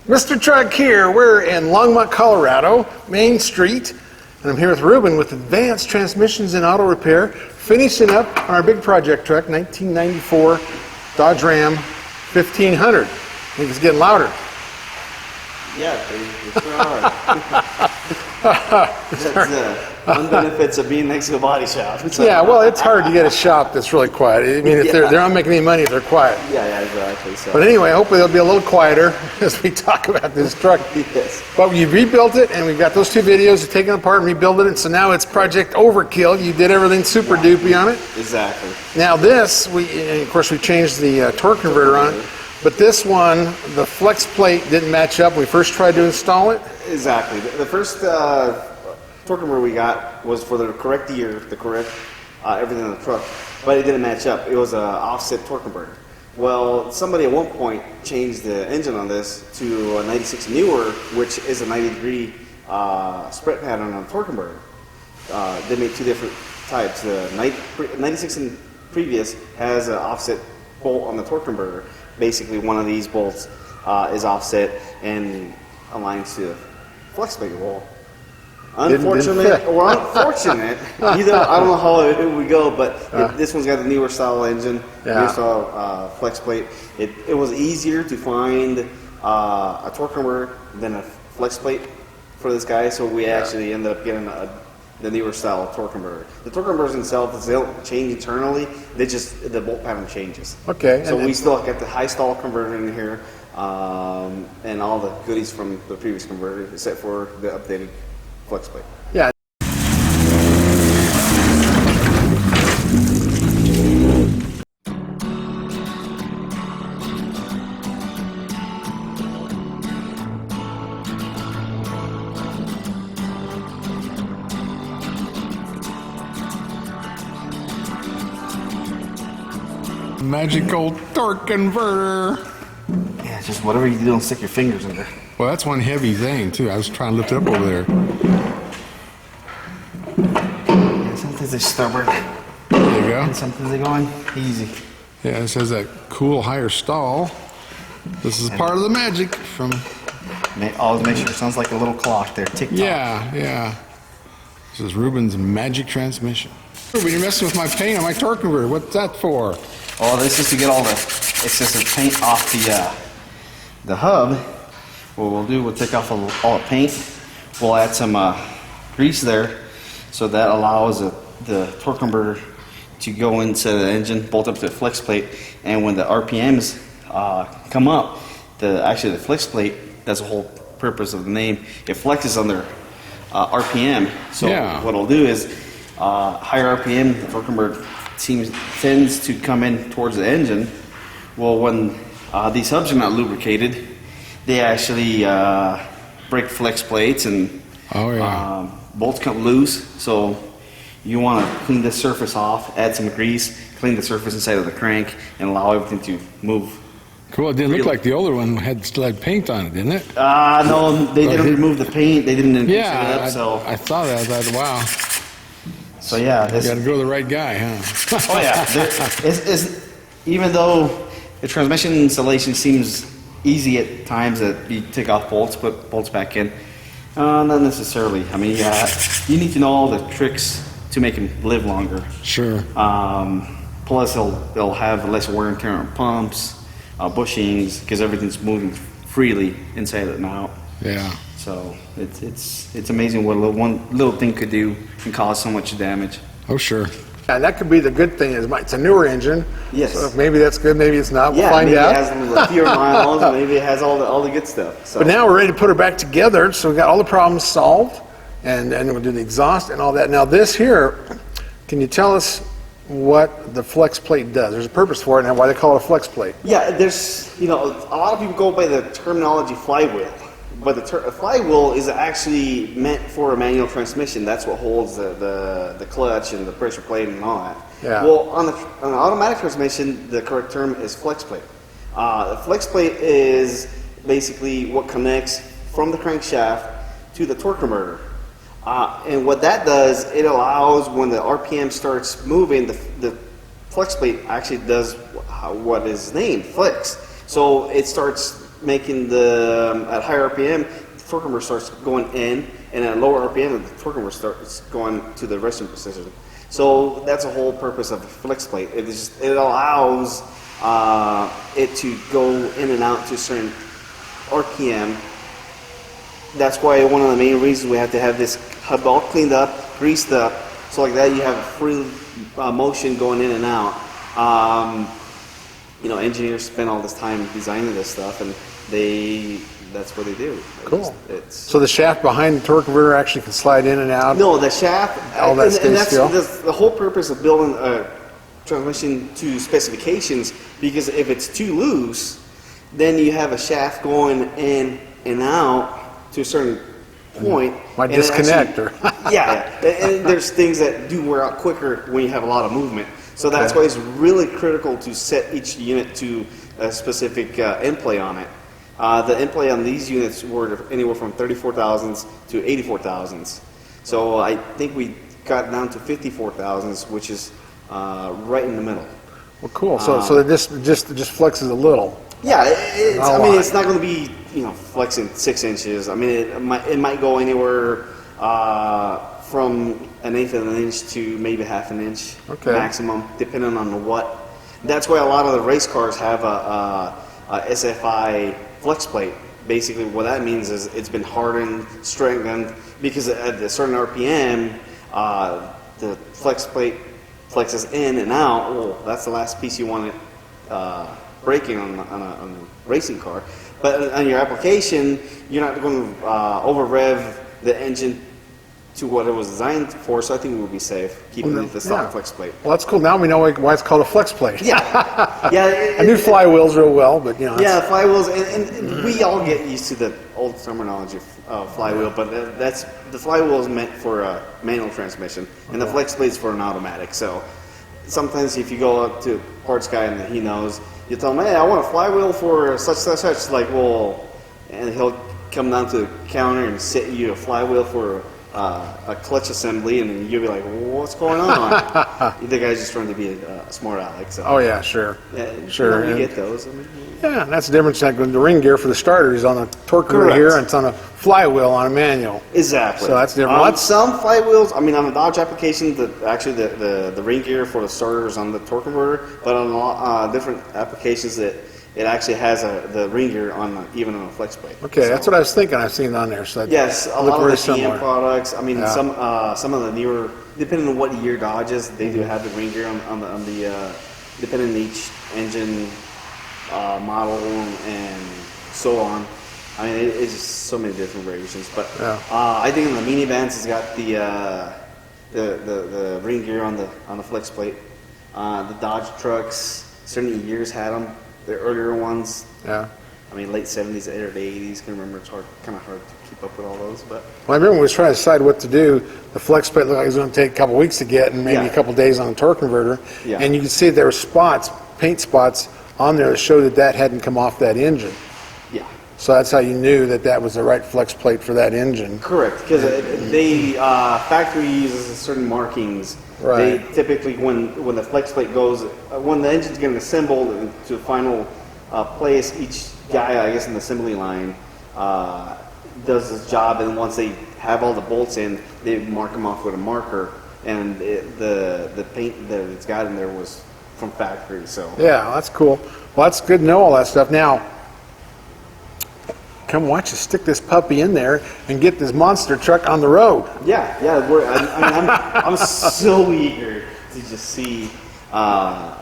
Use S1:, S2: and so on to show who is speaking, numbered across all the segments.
S1: Mr. Truck here. We're in Longmont, Colorado, Main Street, and I'm here with Ruben with Advanced Transmissions and Auto Repair, finishing up our big project truck, 1994 Dodge Ram 1500. I think it's getting louder.
S2: Yeah, it's hard. That's one benefits of being next to a body shop.
S1: Yeah, well, it's hard to get a shop that's really quiet. I mean, if they're not making any money if they're quiet.
S2: Yeah, exactly. So.
S1: But anyway, hopefully they'll be a little quieter as we talk about this truck.
S2: Yes.
S1: But you rebuilt it, and we've got those two videos. You've taken it apart and rebuilt it, so now it's Project Overkill. You did everything super doopy on it.
S2: Exactly.
S1: Now this, of course, we changed the torque converter on it. But this one, the flex plate didn't match up when we first tried to install it.
S2: Exactly. The first torque converter we got was for the correct year, the correct everything on the truck, but it didn't match up. It was an offset torque converter. Well, somebody at one point changed the engine on this to a 96 newer, which is a 90-degree spread pattern on the torque converter. They made two different types. The 96 and previous has an offset bolt on the torque converter. Basically, one of these bolts is offset and aligns to the flex plate wall. Unfortunate, or unfortunate, either, I don't know how it would go, but this one's got a newer style engine, newer style flex plate. It was easier to find a torque converter than a flex plate for this guy, so we actually ended up getting the newer style torque converter. The torque converters themselves, they don't change internally, the bolt pattern changes.
S1: Okay.
S2: So we still get the high stall converter in here, and all the goodies from the previous converter, except for the updated flex plate.
S1: Yeah. Magical torque converter.
S2: Yeah, just whatever you do, don't stick your fingers in there.
S1: Well, that's one heavy thing, too. I was trying to lift it up over there.
S2: Yeah, sometimes they're stubborn.
S1: There you go.
S2: And sometimes they're going easy.
S1: Yeah, it says that cool higher stall. This is part of the magic from...
S2: Always make sure it sounds like a little clock there. Tick-tock.
S1: Yeah. This is Ruben's magic transmission. Ruben, you're messing with my paint on my torque converter. What's that for?
S2: Oh, this is to get all the excessive paint off the hub. What we'll do, we'll take off all the paint. We'll add some grease there, so that allows the torque converter to go into the engine, bolt up to the flex plate, and when the RPMs come up, actually the flex plate, that's the whole purpose of the name, it flexes under RPM. So what it'll do is higher RPM, the torque converter tends to come in towards the engine. Well, when these hubs are not lubricated, they actually break flex plates and bolts come loose. So you want to clean this surface off, add some grease, clean the surface inside of the crank, and allow everything to move.
S1: Cool. It didn't look like the older one still had paint on it, didn't it?
S2: No, they didn't remove the paint. They didn't grease it up. So
S1: I saw that. I thought, wow.
S2: So yeah,
S1: you got to go to the right guy, huh?
S2: Oh yeah. Even though the transmission installation seems easy at times, that you take off bolts, put bolts back in, not necessarily. I mean, you need to know all the tricks to make them live longer. Sure. Plus, they'll have less wear and tear on pumps, bushings, because everything's moving freely inside it now. Yeah. So it's amazing what one little thing could do and cause so much damage.
S1: Oh, sure. And that could be the good thing, is it's a newer engine.
S2: Yes.
S1: So maybe that's good, maybe it's not. We'll find
S2: maybe
S1: out.
S2: It has a fewer miles, maybe it has all the good stuff. So.
S1: But now we're ready to put her back together, so we've got all the problems solved, and we'll do the exhaust and all that. Now this here, can you tell us what the flex plate does? There's a purpose for it, and why they call it a flex plate.
S2: Yeah, there's, a lot of people go by the terminology flywheel. But the flywheel is actually meant for a manual transmission. That's what holds the clutch and the pressure plate and all that. Yeah. Well, on an automatic transmission, the correct term is flex plate. The flex plate is basically what connects from the crankshaft to the torque converter. And what that does, it allows when the RPM starts moving, the flex plate actually does what is named flex. So it starts making the at higher RPM, the torque converter starts going in, and at lower RPM, the torque converter starts going to the resting position. So that's the whole purpose of the flex plate. It allows it to go in and out to a certain RPM. That's why one of the main reasons we have to have this hub all cleaned up, greased up, so like that you have free motion going in and out. Engineers spend all this time designing this stuff, and that's what they do.
S1: Cool. So the shaft behind the torque converter actually can slide in and out?
S2: No, the shaft,
S1: all that stays still?
S2: That's the whole purpose of building a transmission to specifications, because if it's too loose, then you have a shaft going in and out to a certain point.
S1: Might disconnect.
S2: And there's things that do wear out quicker when you have a lot of movement. So that's why it's really critical to set each unit to a specific end play on it. The end play on these units were anywhere from 34 thousandths to 84 thousandths. So I think we got down to 54 thousandths, which is right in the middle.
S1: Well, cool. So it just flexes a little.
S2: Yeah, it's not going to be flexing 6 inches. I mean, it might go anywhere from 1/8 of an inch to maybe 1/2 an inch maximum, depending on what. That's why a lot of the race cars have a SFI flex plate. Basically, what that means is it's been hardened, strengthened, because at a certain RPM, the flex plate flexes in and out. Well, that's the last piece you want it braking on a racing car. But on your application, you're not going to over rev the engine to what it was designed for, so I think we'll be safe keeping the stock flex plate.
S1: Well, that's cool. Now we know why it's called a flex plate.
S2: Yeah.
S1: I knew flywheels real well, but
S2: Yeah, flywheels, and we all get used to the old terminology of flywheel, but the flywheel is meant for a manual transmission, and the flex plate's for an automatic. So sometimes if you go up to a parts guy and he knows, you tell him, hey, I want a flywheel for such. Like, well, and he'll come down to the counter and set you a flywheel for a clutch assembly, and you'll be like, well, what's going on? The guy's just trying to be a smart aleck. So.
S1: Oh yeah, sure.
S2: Yeah,
S1: sure.
S2: You get those.
S1: Yeah, and that's the difference. Like the ring gear for the starter is on a torque converter here, and it's on a flywheel on a manual.
S2: Exactly.
S1: So that's different.
S2: Some flywheels, on the Dodge application, the ring gear for the starter is on the torque converter, but on different applications it actually has the ring gear even on a flex plate.
S1: Okay, so, that's what I was thinking. I've seen on there. So
S2: yes, a lot of the
S1: similar.
S2: TM products. Some of the newer, depending on what year Dodges, they do have the ring gear on the depending on each engine model and so on. It's just so many different variations. But I think in the minivans, it's got the ring gear on the flex plate. The Dodge trucks, certain years had them. The earlier ones, late 70s, early 80s. Can remember, it's kind of hard to keep up with all those. But
S1: I remember when we was trying to decide what to do. The flex plate looked like it was going to take a couple weeks to get, and maybe a couple days on the torque converter. Yeah. And you could see there were paint spots on there that showed that hadn't come off that engine.
S2: Yeah.
S1: So that's how you knew that was the right flex plate for that engine.
S2: Correct, because they factory uses certain markings.
S1: Right.
S2: They typically, when the flex plate goes, when the engine's getting assembled to the final place, each guy, I guess, in the assembly line does his job, and once they have all the bolts in, they mark them off with a marker, and the paint that it's got in there was from factory. So
S1: yeah, that's cool. Well, that's good to know all that stuff. Now, come watch us stick this puppy in there and get this monster truck on the road.
S2: Yeah. I'm so eager to just see on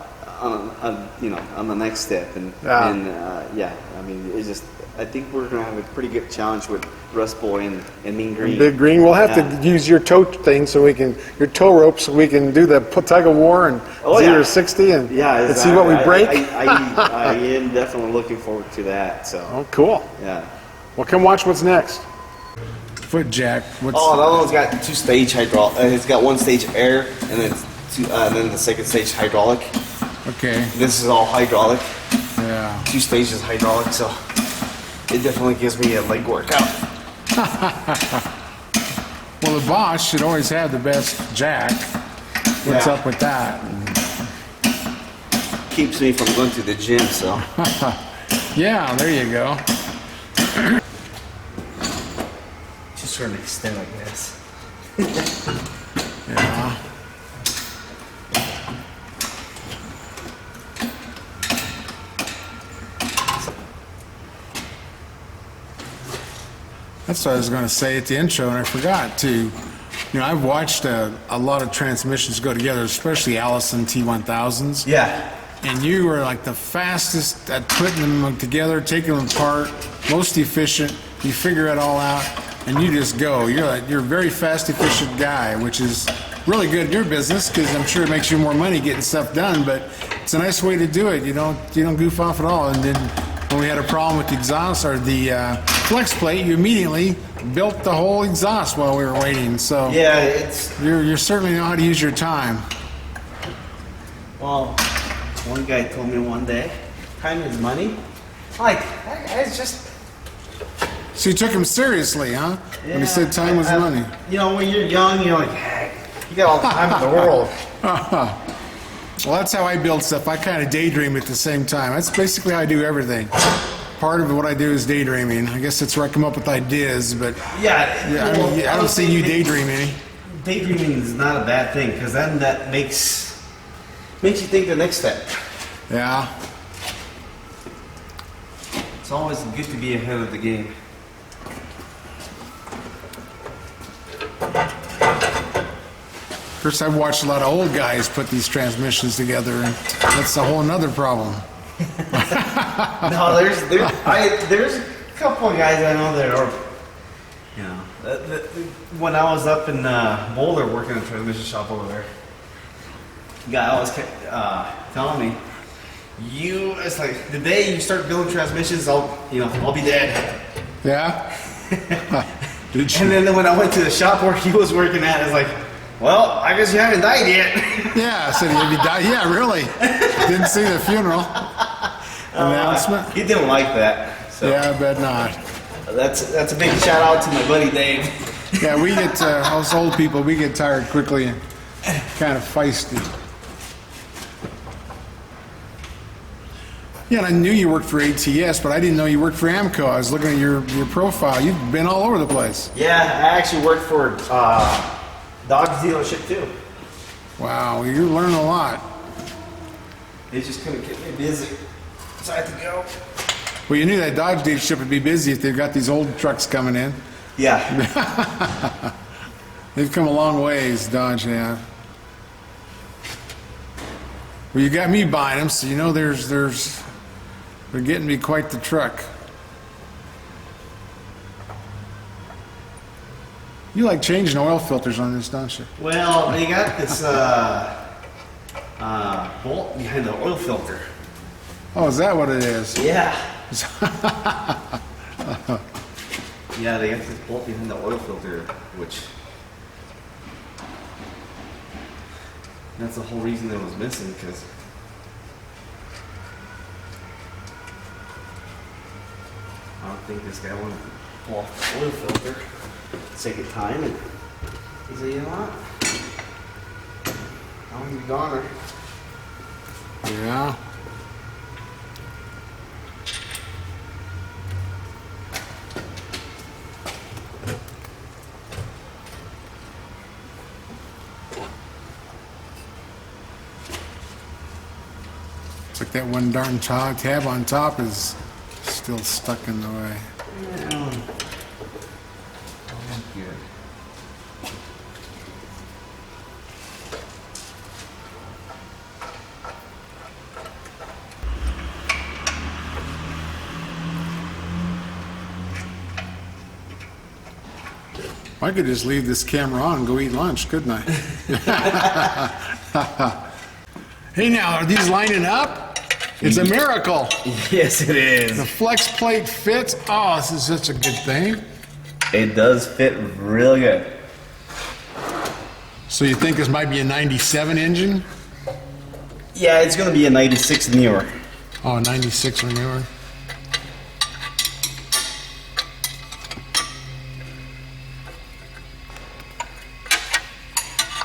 S2: the next step, it's just. I think we're gonna have a pretty good challenge with Rust Boy and Mean Green.
S1: And Big Green. We'll have to use your tow thing your tow rope, so we can do the tug of war and 0 to 60 and see what we break.
S2: I am definitely looking forward to that. So.
S1: Oh, cool.
S2: Yeah.
S1: Well, come watch what's next. Foot jack.
S2: The other one's got 2-stage hydraulic. It's got 1 stage air, and then then the second stage hydraulic.
S1: Okay.
S2: This is all hydraulic.
S1: Yeah.
S2: 2 stages hydraulic, so it definitely gives me a leg workout.
S3: Well, the Bosch should always have the best jack. What's up with that?
S2: Keeps me from going to the gym, so.
S3: Yeah, there you go.
S2: Just sort of extend like this.
S3: Yeah. That's what I was going to say at the intro, and I forgot to. You know, I've watched a lot of transmissions go together, especially Allison T1000s.
S2: Yeah.
S3: And you are like the fastest at putting them together, taking them apart, most efficient. You figure it all out, and you just go. You're a very fast, efficient guy, which is really good in your business because I'm sure it makes you more money getting stuff done. But it's a nice way to do it. You don't goof off at all. And then when we had a problem with the exhaust or the flex plate, you immediately built the whole exhaust while we were waiting. So
S2: Yeah, it's
S3: you certainly know how to use your time.
S2: well. One guy told me one day, "Time is money." Like it's just.
S3: So you took him seriously, huh? When he said time was money.
S2: You know, when you're young, you're like, hey, you got all the time in the world.
S3: Well, that's how I build stuff. I kind of daydream at the same time. That's basically how I do everything. Part of what I do is daydreaming. I guess that's where I come up with ideas, but
S2: Yeah,
S3: I don't see you daydreaming.
S2: Daydreaming is not a bad thing because then that makes you think the next step.
S3: Yeah.
S2: It's always good to be ahead of the game.
S3: Of course, I've watched a lot of old guys put these transmissions together, and that's a whole nother problem.
S2: No, there's a couple of guys I know that are, you know, when I was up in Boulder working in a transmission shop over there, the guy always kept telling me, it's like the day you start building transmissions, I'll be dead.
S3: Yeah? Did you?
S2: And then when I went to the shop where he was working at, it's like, well, I guess you haven't died yet.
S3: Yeah, I said, have you died? Yeah, really. Didn't see the funeral announcement.
S2: He didn't like that. So
S3: Yeah, I bet not.
S2: that's a big shout out to my buddy Dave.
S3: Yeah, we get, us old people, we get tired quickly and kind of feisty. Yeah, and I knew you worked for ATS, but I didn't know you worked for AMCO. I was looking at your profile. You've been all over the place.
S2: Yeah, I actually worked for Dodge dealership too.
S3: Wow, you're learning a lot.
S2: They just couldn't get me busy, so I had to go.
S3: Well, you knew that Dodge dealership would be busy if they've got these old trucks coming in.
S2: Yeah.
S3: They've come a long ways, Dodge, yeah. Well, you got me buying them, so you know they're getting to be quite the truck. You like changing oil filters on this, don't you?
S2: Well, they got this bolt behind the oil filter.
S3: Oh, is that what it is?
S2: Yeah. Yeah, they got this bolt behind the oil filter, which that's the whole reason it was missing, because I don't think this guy wanted to pull off the oil filter. Second time, and he said, you know what? I'm gonna be goner.
S3: Yeah. It's like that one darn tab on top is still stuck in the way.
S2: Yeah. Oh, good.
S3: I could just leave this camera on and go eat lunch, couldn't I? Hey, now, are these lining up? It's a miracle.
S2: Yes, it is.
S3: The flex plate fits. Oh, this is such a good thing.
S2: It does fit real good.
S3: So you think this might be a 97 engine?
S2: Yeah, it's gonna be a 96 newer.
S3: Oh, 96 or newer.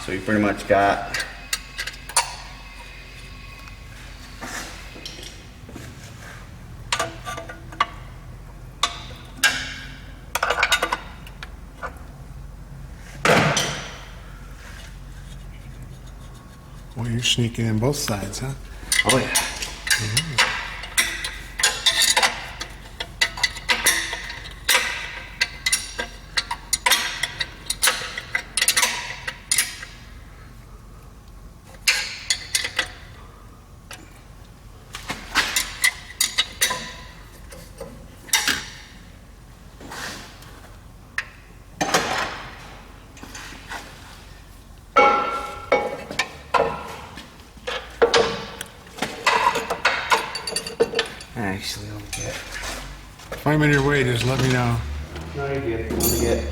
S2: So you pretty much got
S3: Well, you're sneaking in both sides, huh?
S2: Oh yeah. Actually, let me get.
S3: If I'm in your way, just let me know.
S2: No, you're good. Let me get.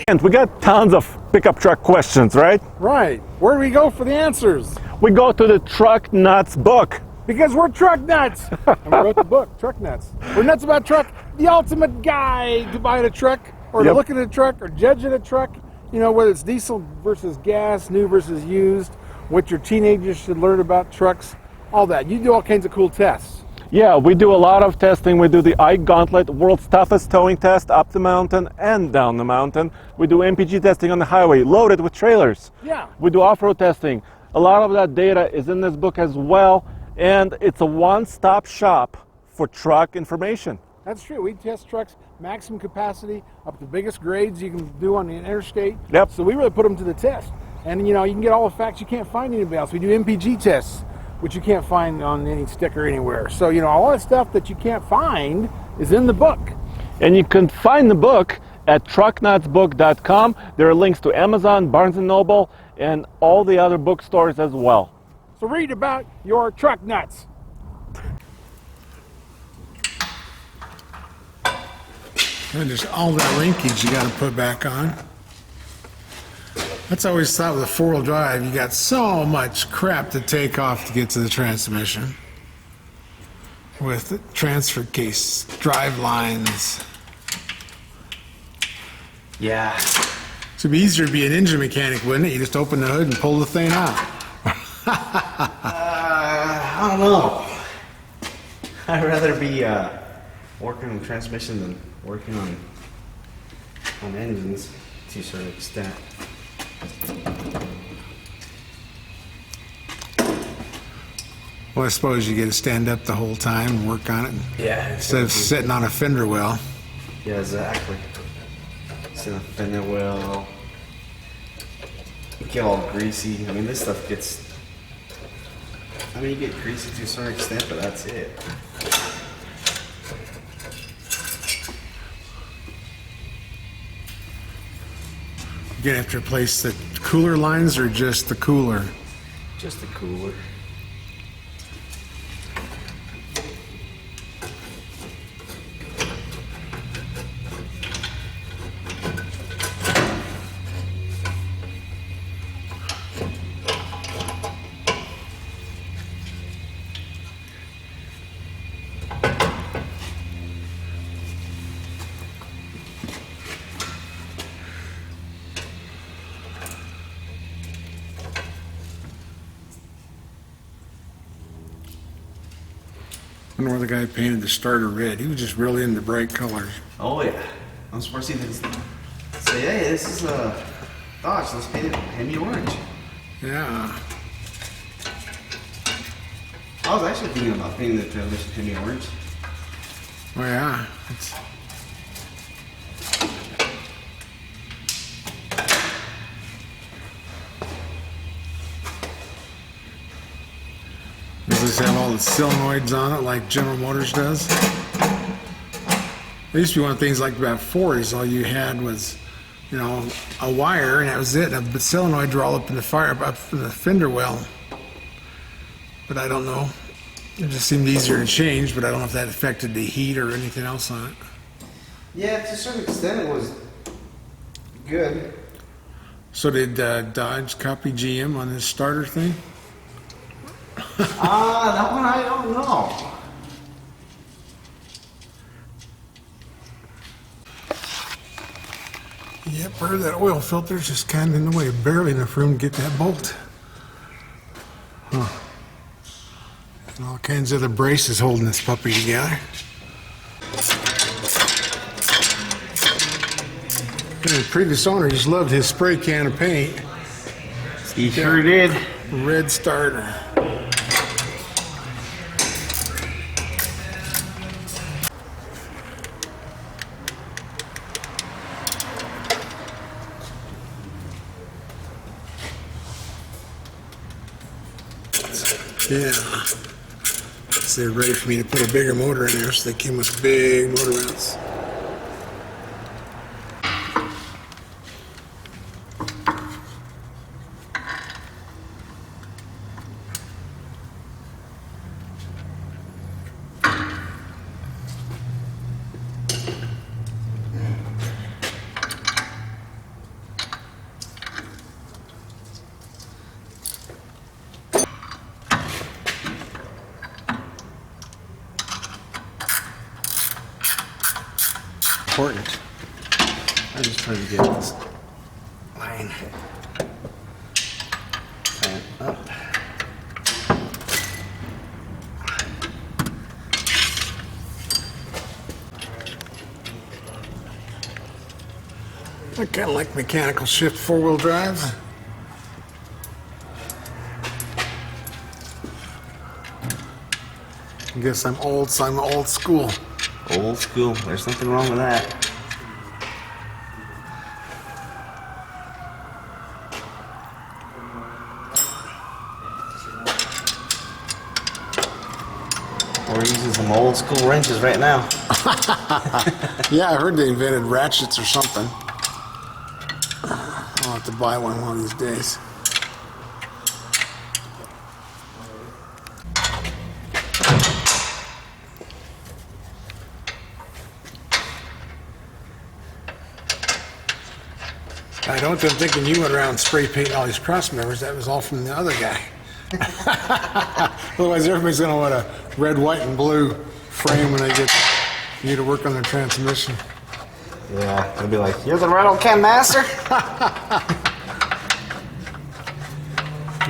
S4: And we got tons of pickup truck questions, right?
S1: Right. Where do we go for the answers?
S4: We go to the Truck Nuts book.
S1: Because we're truck nuts. And we wrote the book, Truck Nuts. We're nuts about truck, the ultimate guide to buying a truck, or to
S4: Yep.
S1: looking at a truck, or judging a truck. You know, whether it's diesel versus gas, new versus used, what your teenagers should learn about trucks, all that. You do all kinds of cool tests.
S4: Yeah, we do a lot of testing. We do the Ike Gauntlet, world's toughest towing test up the mountain and down the mountain. We do MPG testing on the highway, loaded with trailers.
S1: Yeah.
S4: We do off-road testing. A lot of that data is in this book as well, and it's a one-stop shop for truck information.
S1: That's true. We test trucks, maximum capacity, up to the biggest grades you can do on the interstate.
S4: Yep.
S1: So we really put them to the test. And, you know, you can get all the facts you can't find anybody else. We do MPG tests, which you can't find on any sticker anywhere. So, you know, all that stuff that you can't find is in the book.
S4: And you can find the book at trucknutsbook.com. There are links to Amazon, Barnes & Noble, and all the other bookstores as well.
S1: So read about your truck nuts.
S3: And just all that linkage you got to put back on. That's always thought with a four-wheel drive, you got so much crap to take off to get to the transmission. With the transfer case, drive lines.
S2: Yeah.
S3: It'd be easier to be an engine mechanic, wouldn't it? You just open the hood and pull the thing out.
S2: I don't know. I'd rather be working on transmission than working on engines to a certain extent.
S3: Well, I suppose you get to stand up the whole time and work on it
S2: Yeah.
S3: instead of sitting on a fender well.
S2: Yeah, exactly. It's in a fender well. You get all greasy. I mean, this stuff gets. I mean, you get greasy to a certain extent, but that's it.
S3: You're gonna have to replace the cooler lines or just the cooler?
S2: Just a cooler.
S3: I wonder why the guy painted the starter red. He was just really into bright colors.
S2: Oh yeah. I'm surprised he didn't say, "Hey, this is a Dodge. Let's paint it Hemi orange."
S3: Yeah.
S2: I was actually thinking about painting the transmission Hemi orange.
S3: Oh yeah. It's, does this have all the solenoids on it like General Motors does? There used to be one of the things like about Fords, all you had was, you know, a wire and that was it. The solenoids were all up in the up in the fender well. But I don't know. It just seemed easier to change, but I don't know if that affected the heat or anything else on it.
S2: Yeah, to a certain extent, it was good.
S3: So did Dodge copy GM on this starter thing?
S2: That one I don't know.
S3: Yep, part of that oil filter's just kind of in the way, barely enough room to get that bolt. Huh. And all kinds of other braces holding this puppy together. And the previous owner just loved his spray can of paint.
S2: He sure did.
S1: red starter. Yeah. So they're ready for me to put a bigger motor in there, so they came with big motor mounts. Important. I'm just trying to get this line up. I kind of like mechanical shift four-wheel drives. I guess I'm old, so I'm old school.
S2: Old school. There's nothing wrong with that. We're using some old school wrenches right now.
S1: Yeah, I heard they invented ratchets or something. I'll have to buy one of these days. I don't think thinking you went around spray painting all these cross members. That was all from the other guy. Otherwise, everybody's going to want a red, white, and blue frame when they get you to work on their transmission.
S2: Yeah, they'll be like, "You're the Rattle Can Master."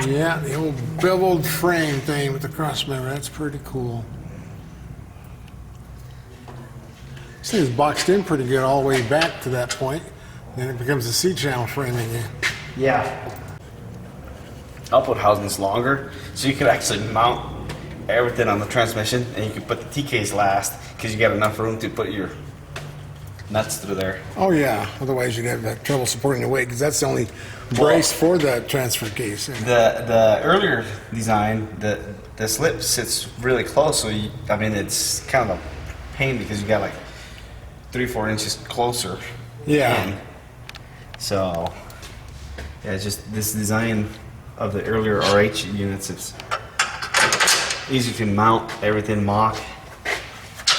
S1: Yeah, the old beveled frame thing with the cross member. That's pretty cool. This thing's boxed in pretty good all the way back to that point. Then it becomes a C-channel frame again.
S2: Yeah. Output housing's longer, so you can actually mount everything on the transmission, and you can put the TKs last because you got enough room to put your nuts through there.
S1: Oh yeah, otherwise you'd have trouble supporting the weight because that's the only brace for the transfer case.
S2: The earlier design, the slip sits really close, so it's kind of a pain because you got like 3-4 inches closer.
S1: Yeah.
S2: in. So yeah, it's just this design of the earlier RH units. It's easy to mount everything mock,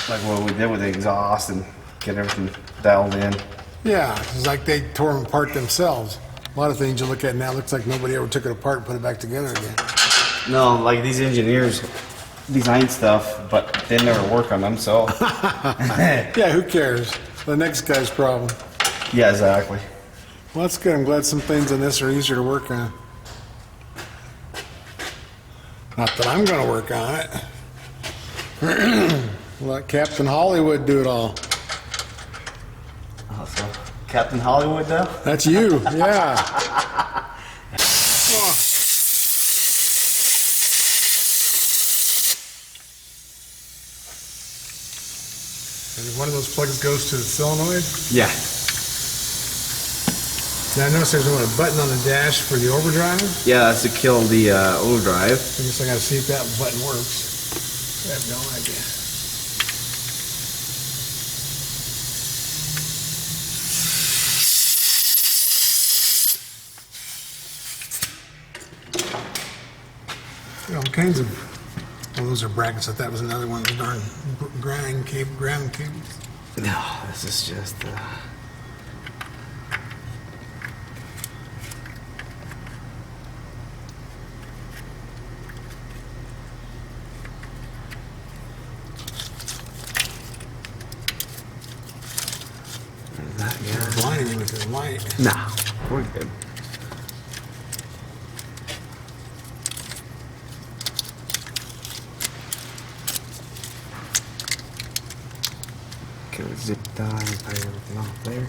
S2: like what we did with the exhaust, and get everything dialed in.
S1: Yeah, it's like they tore them apart themselves. A lot of things you look at now looks like nobody ever took it apart and put it back together again.
S2: No, like these engineers design stuff, but they never work on them, so.
S1: Yeah, who cares? The next guy's problem.
S2: Yeah, exactly.
S1: Well, that's good. I'm glad some things in this are easier to work on. Not that I'm going to work on it. Let Captain Hollywood do it all.
S2: So, Captain Hollywood, though?
S1: That's you, yeah. And one of those plugs goes to the solenoid.
S2: Yeah.
S1: Now I notice there's a button on the dash for the overdrive.
S2: Yeah, that's to kill the overdrive.
S1: I guess I gotta see if that button works. I have no idea. All kinds of, well, those are brackets. I thought that was another one of the darn ground cables.
S2: No, this is just.
S1: You're blinding me with the light.
S2: Nah, we're good. Okay, zip tie and tie everything off there.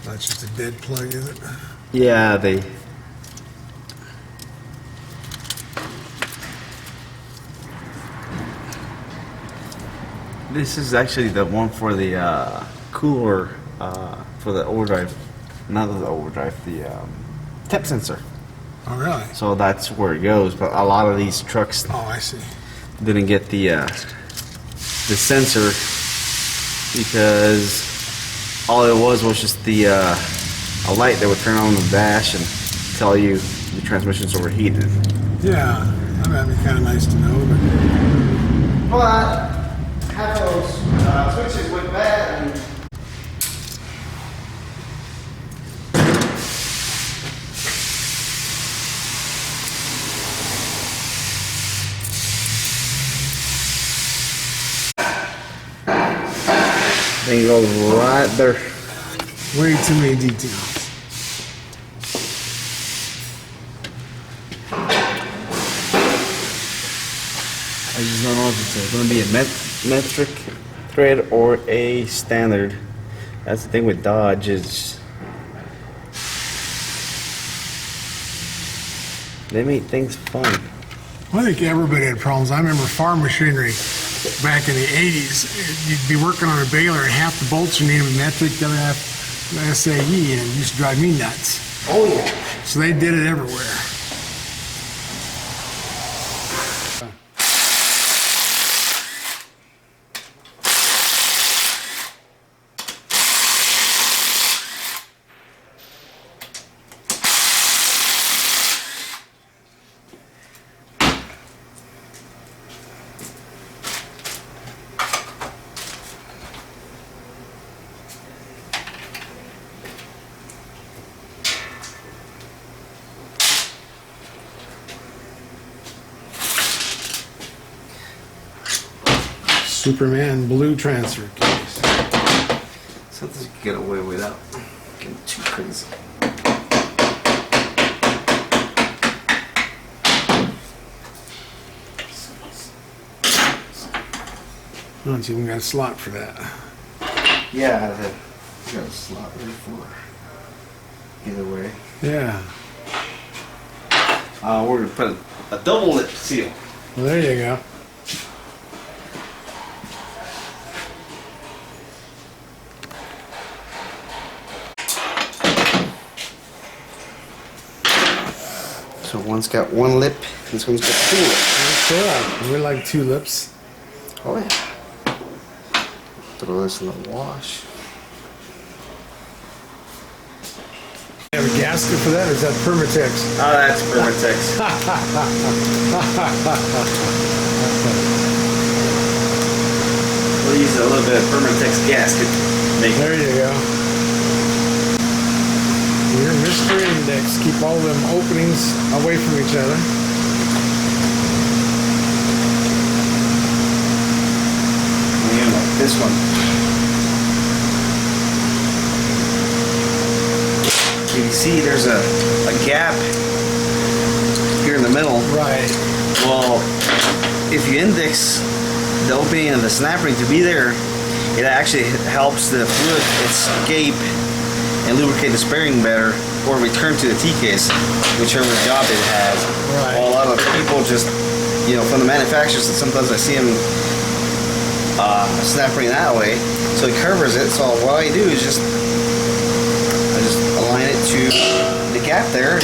S1: That's just a dead plug, is it?
S2: Yeah, they This is actually the one for the cooler for the overdrive, not the overdrive, the temp sensor.
S3: Oh, really?
S2: So that's where it goes. But a lot of these trucks
S3: Oh, I see.
S2: didn't get the sensor because all it was just the a light that would turn on the dash and tell you the transmission's overheated.
S3: Yeah, that'd be kind of nice to know.
S2: But half of those switches went bad and thing goes right there.
S3: Way too many details.
S2: I just don't know if it's going to be a metric thread or a standard. That's the thing with Dodge is they make things fun.
S3: Well, I think everybody had problems. I remember farm machinery back in the 80s. You'd be working on a baler and half the bolts you need them metric, the other half SAE, and it used to drive me nuts.
S2: Oh yeah.
S3: So they did it everywhere. Superman blue transfer case.
S2: Something you can get away without getting too crazy.
S3: Oh, it's even got a slot for that.
S2: Yeah, that got a slot ready for either way.
S3: Yeah.
S2: We're gonna put a double lip seal.
S3: Well, there you go.
S2: So one's got one lip, this one's got two lips.
S3: Yeah, we like tulips.
S2: Oh yeah. Throw this in the wash.
S3: You have a gasket for that, or is that Permatex?
S2: Oh, that's Permatex. We'll use a little bit of Permatex gasket.
S3: There you go. Your mystery index. Keep all them openings away from each other.
S2: And like this one. You can see there's a gap here in the middle.
S3: Right.
S2: Well, if you index the opening of the snap ring to be there, it actually helps the fluid escape and lubricate the spring better, or return to the T-case, whichever job it has.
S3: Right.
S2: Well, a lot of people just, from the manufacturers, sometimes I see them snap ring that way, so it covers it. So what I do is I just align it to the gap there.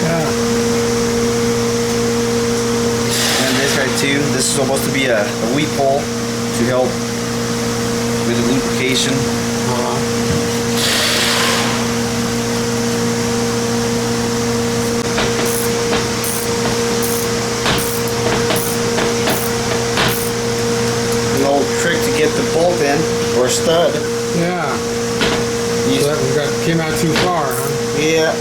S3: Yeah.
S2: And this guy too, this is supposed to be a weep hole to help with the lubrication. An old trick to get the bolt in, or stud.
S3: Yeah. So that came out too far, huh?
S2: Yeah.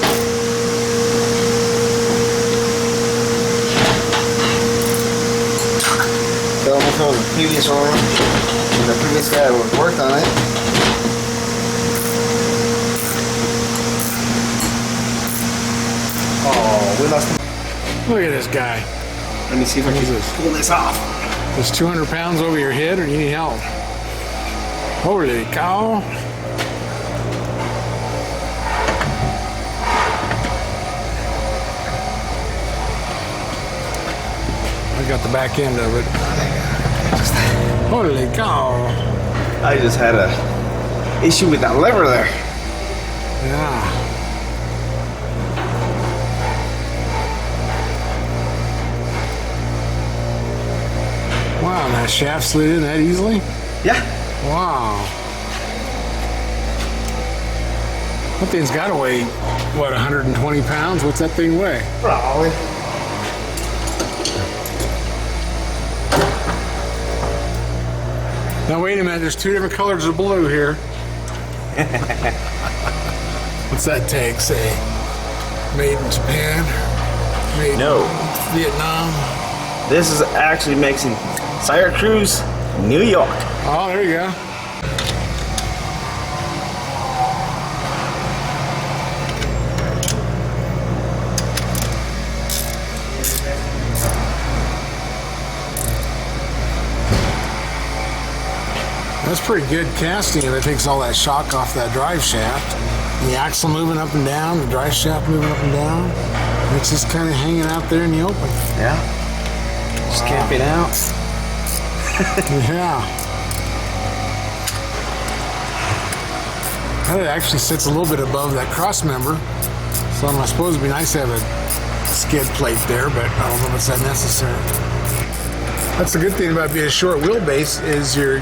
S2: Tell them from the previous owner, the previous guy who worked on it. Oh, we lost him.
S3: Look at this guy.
S2: Let me see if I can pull this off.
S3: Is 200 pounds over your head, or you need help? Holy cow. I got the back end of it.
S2: fast.
S3: Holy cow.
S2: I just had a issue with that lever there.
S3: Yeah. Wow, that shaft slid in that easily?
S2: Yeah.
S3: Wow. That thing's got to weigh, what, 120 pounds? What's that thing weigh?
S2: Probably.
S3: Now wait a minute, there's two different colors of blue here. What's that tag say? Made in Japan? Made
S2: No.
S3: in Vietnam?
S2: This is actually makes in Syracuse, New York.
S3: Oh, there you go. That's pretty good casting if it takes all that shock off that drive shaft. The axle moving up and down, the drive shaft moving up and down. It's just kind of hanging out there in the open.
S2: Yeah. Just camping out.
S3: Yeah. That actually sits a little bit above that cross member. So I suppose it'd be nice to have a skid plate there, but I don't know if it's that necessary. That's the good thing about being a short wheelbase is your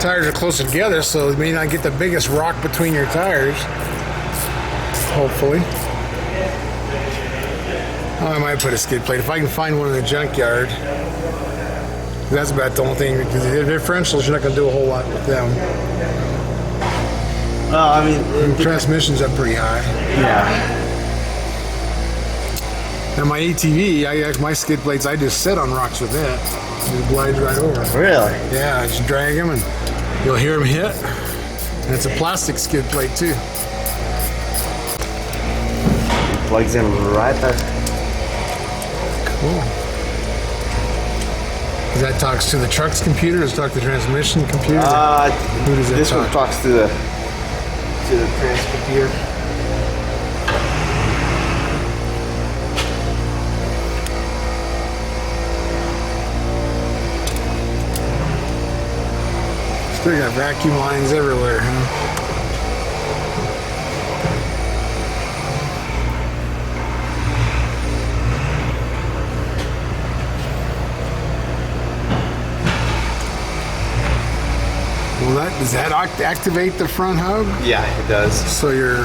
S3: tires are closer together, so you may not get the biggest rock between your tires. Hopefully. Oh, I might put a skid plate if I can find one in the junkyard. That's about the only thing, because the differentials, you're not going to do a whole lot with them.
S2: Well, I mean,
S3: The transmission's up pretty high.
S2: yeah.
S3: Now my ATV, my skid plates, I just sit on rocks with it. It glides right over.
S2: Really?
S3: Yeah, just drag them and you'll hear them hit. And it's a plastic skid plate too.
S2: Plugs in right there.
S3: Cool. That talks to the truck's computer, does it talk to the transmission computer? Who does that
S2: This
S3: talk?
S2: one talks to the trans computer.
S3: Still got vacuum lines everywhere, huh? Well, does that activate the front hub?
S2: Yeah, it does.
S3: So your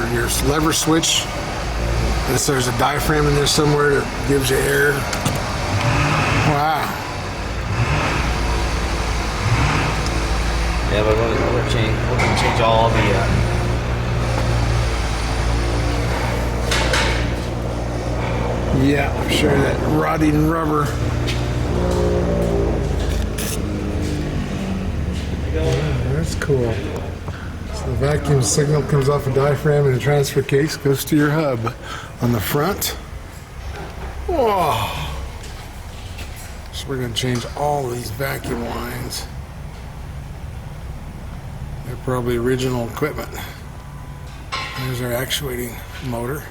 S3: lever switch, and so there's a diaphragm in there somewhere that gives you air. Wow.
S2: Yeah, but we're gonna change all the.
S3: Yeah, I'm sure that rotting rubber. That's cool. So the vacuum signal comes off a diaphragm in a transfer case, goes to your hub on the front. Whoa. So we're going to change all of these vacuum lines. They're probably original equipment. There's our actuating motor.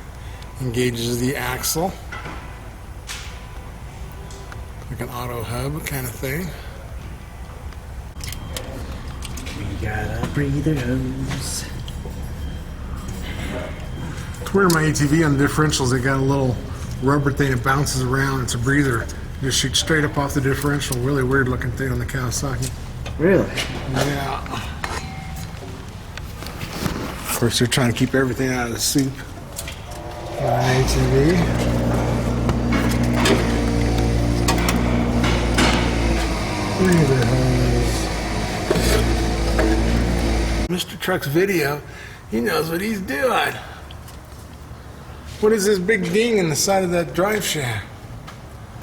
S3: Engages the axle. Like an auto hub kind of thing.
S2: We got a breather hose.
S3: To where my ATV on the differentials, they got a little rubber thing that bounces around. It's a breather. You just shoot straight up off the differential. Really weird looking thing on the Kawasaki.
S2: Really?
S3: Yeah. Of course, they're trying to keep everything out of the soup. ATV. Breather hose. Mr. Truck's video, he knows what he's doing. What is this big ding in the side of that drive shaft?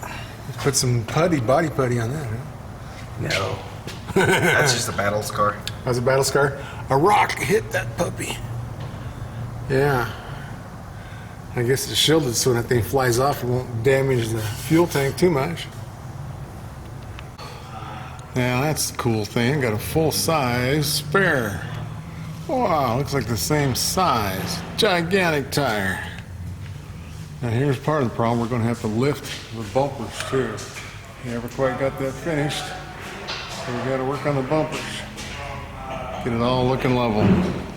S3: Let's put some body putty on that, huh?
S2: No. That's just a battle scar.
S3: That's a battle scar. A rock hit that puppy. Yeah. I guess it's shielded so when that thing flies off, it won't damage the fuel tank too much. Now that's a cool thing. Got a full-size spare. Wow, looks like the same size. Gigantic tire. Now here's part of the problem. We're going to have to lift the bumpers too. Never quite got that finished.
S1: So we got to work on the bumpers. Get it all looking level.